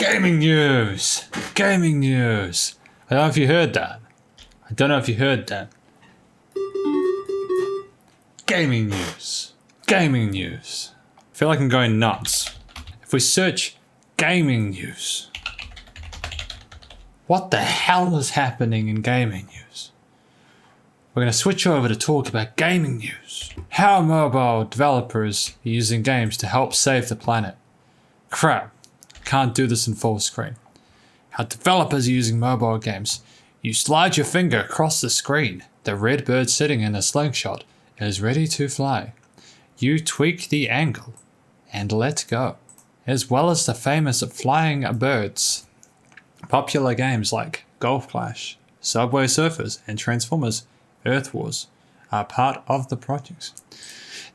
Gaming news! Gaming news! I don't know if you heard that. Gaming news. Gaming news. I feel like I'm going nuts. If we search gaming news, what the hell is happening in gaming news? We're going to switch over to talk about gaming news. How mobile developers are using games to help save the planet. Crap, can't do this in full screen. How developers are using mobile games. You slide your finger across the screen. The red bird sitting in a slingshot is ready to fly. You tweak the angle and let go. As well as the famous flying birds. Popular games like Golf Clash, Subway Surfers, and Transformers Earth Wars are part of the projects.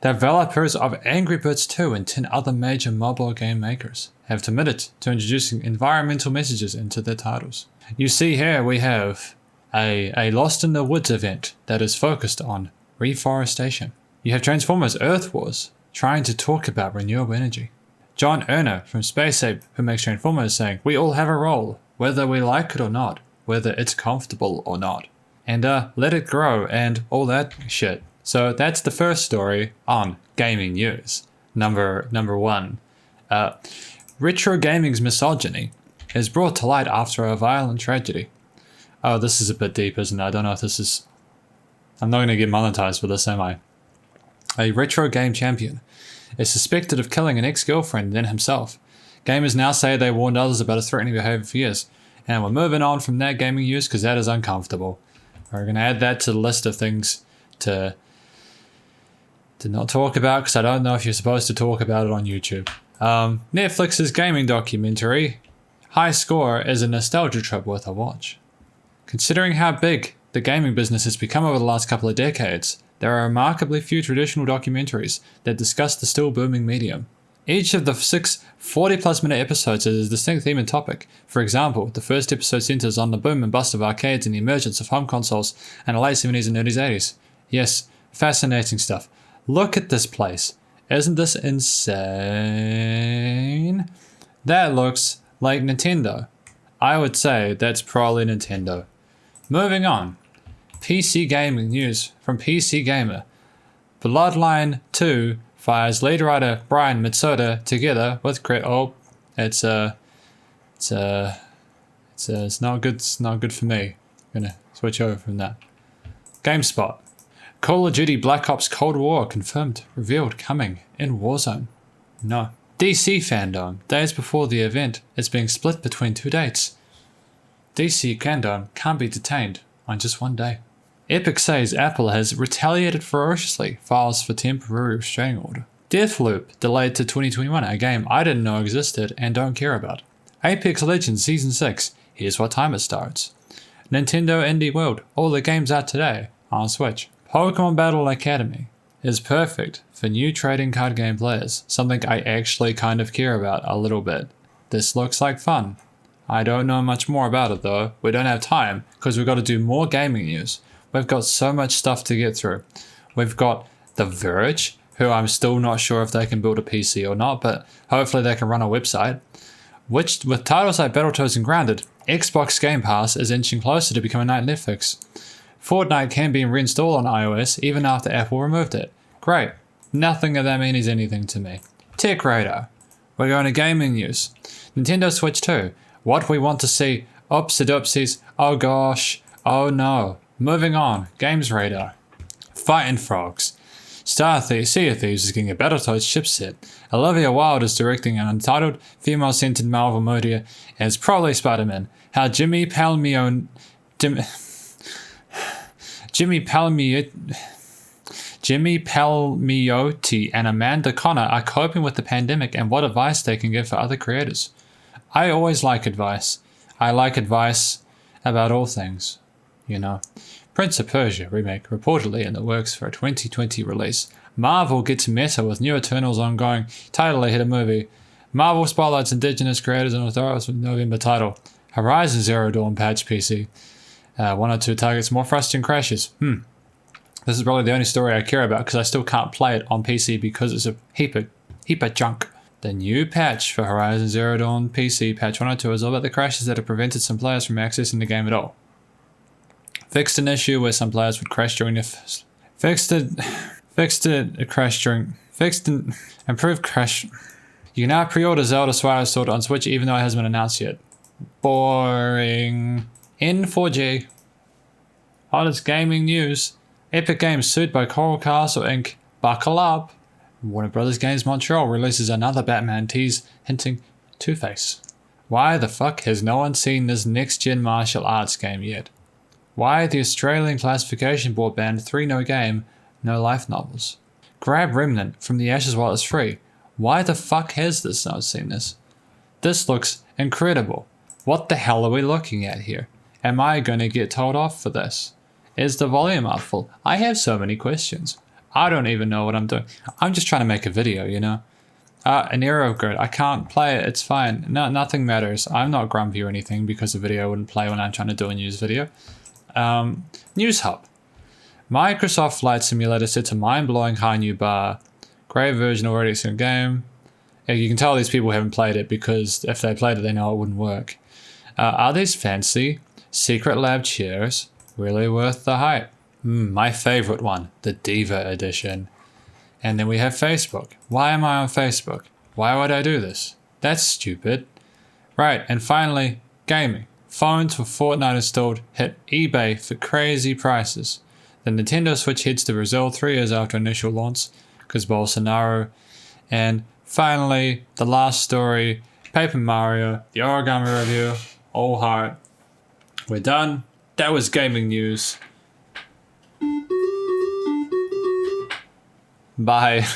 Developers of Angry Birds 2 and 10 other major mobile game makers have committed to introducing environmental messages into their titles. You see here we have a Lost in the Woods event that is focused on reforestation. You have Transformers Earth Wars trying to talk about renewable energy. John Erner from Space Ape, who makes Transformers, saying, we all have a role, whether we like it or not, whether it's comfortable or not. And let it grow and all that shit. So that's the first story on gaming news. Number one. Retro gaming's misogyny is brought to light after a violent tragedy. Oh, this is a bit deep, isn't it? I don't know if this is... I'm not going to get monetized for this, am I? A retro game champion is suspected of killing an ex-girlfriend and then himself. Gamers now say they warned others about his threatening behavior for years. And we're moving on from that gaming news because that is uncomfortable. We're going to add that to the list of things to not talk about because I don't know if you're supposed to talk about it on YouTube. Netflix's gaming documentary, High Score, is a nostalgia trip worth a watch. Considering how big the gaming business has become over the last couple of decades, there are remarkably few traditional documentaries that discuss the still booming medium. Each of the 6 40-plus minute episodes has a distinct theme and topic. For example, the first episode centers on the boom and bust of arcades and the emergence of home consoles in the late 70s and early 80s. Yes, fascinating stuff. Look at this place. Isn't this insane? That looks like Nintendo. I would say that's probably Nintendo. Moving on. PC gaming news from PC Gamer. Bloodline 2 fires lead writer Brian Mitsoda together with it's not good. It's not good for me. I'm gonna switch over from that. GameSpot. Call of Duty Black Ops Cold War confirmed, revealed, coming in Warzone. No. DC fandom. Days before the event, it's being split between 2 dates. DC fandom can't be detained on just one day. Epic says Apple has retaliated ferociously, files for temporary restraining order. Deathloop delayed to 2021, a game I didn't know existed and don't care about. Apex Legends Season 6, here's what time it starts. Nintendo Indie World, all the games out today on Switch. Pokemon Battle Academy is perfect for new trading card game players, something I actually kind of care about a little bit. This looks like fun. I don't know much more about it though. We don't have time because we've got to do more gaming news. We've got so much stuff to get through. We've got The Verge, who I'm still not sure if they can build a PC or not, but hopefully they can run a website. Which, with titles like Battletoads and Grounded, Xbox Game Pass is inching closer to becoming like Netflix. Fortnite can be reinstalled on iOS even after Apple removed it. Great. Nothing of that means anything to me. Tech Radar. We're going to gaming news. Nintendo Switch 2. What we want to see. Oopsie-doopsies. Oh gosh. Oh no. Moving on. Games Radar. Fighting Frogs. Sea of Thieves is getting a Battletoads chipset. Olivia Wilde is directing an untitled, female-centered Marvel movie, and it's probably Spider-Man. How Jimmy Palmiotti and Amanda Connor are coping with the pandemic and what advice they can give for other creators. I always like advice. I like advice about all things, you know. Prince of Persia remake reportedly in the works for a 2020 release. Marvel gets meta with New Eternals ongoing. Title ahead of movie. Marvel spotlights indigenous creators and authorities with November title. Horizon Zero Dawn patch PC. 1 or 2 targets more frustrating crashes. This is probably the only story I care about because I still can't play it on PC because it's a heap of junk. The new patch for Horizon Zero Dawn PC, patch 102, is all about the crashes that have prevented some players from accessing the game at all. Fixed an issue where some players would crash during the improved crash. You can now pre-order Zelda Skyward Sword on Switch even though it hasn't been announced yet. Boring. N4G. Hottest gaming news. Epic Games sued by Coral Castle Inc. Buckle up. Warner Bros. Games Montreal releases another Batman tease hinting Two-Face. Why the fuck has no one seen this next-gen martial arts game yet? Why the Australian Classification Board banned 3 no game, no life novels? Grab Remnant from the ashes while it's free. Why the fuck has this not seen this? This looks incredible. What the hell are we looking at here? Am I gonna get told off for this? Is the volume up full? I have so many questions. I don't even know what I'm doing. I'm just trying to make a video, you know? An Aero Grid. I can't play it. It's fine. No, nothing matters. I'm not grumpy or anything because the video wouldn't play when I'm trying to do a news video. News Hub. Microsoft Flight Simulator sets a mind-blowing high new bar. Great version already in game. You can tell these people haven't played it because if they played it, they know it wouldn't work. Are these fancy Secret Lab chairs really worth the hype? My favorite one, the Diva Edition. And then we have Facebook. Why am I on Facebook? Why would I do this? That's stupid. Right, and finally, gaming. Phones with Fortnite installed hit eBay for crazy prices. The Nintendo Switch heads to Brazil 3 years after initial launch because Bolsonaro. And finally, the last story, Paper Mario, the Origami Review, all heart. We're done. That was gaming news. Bye.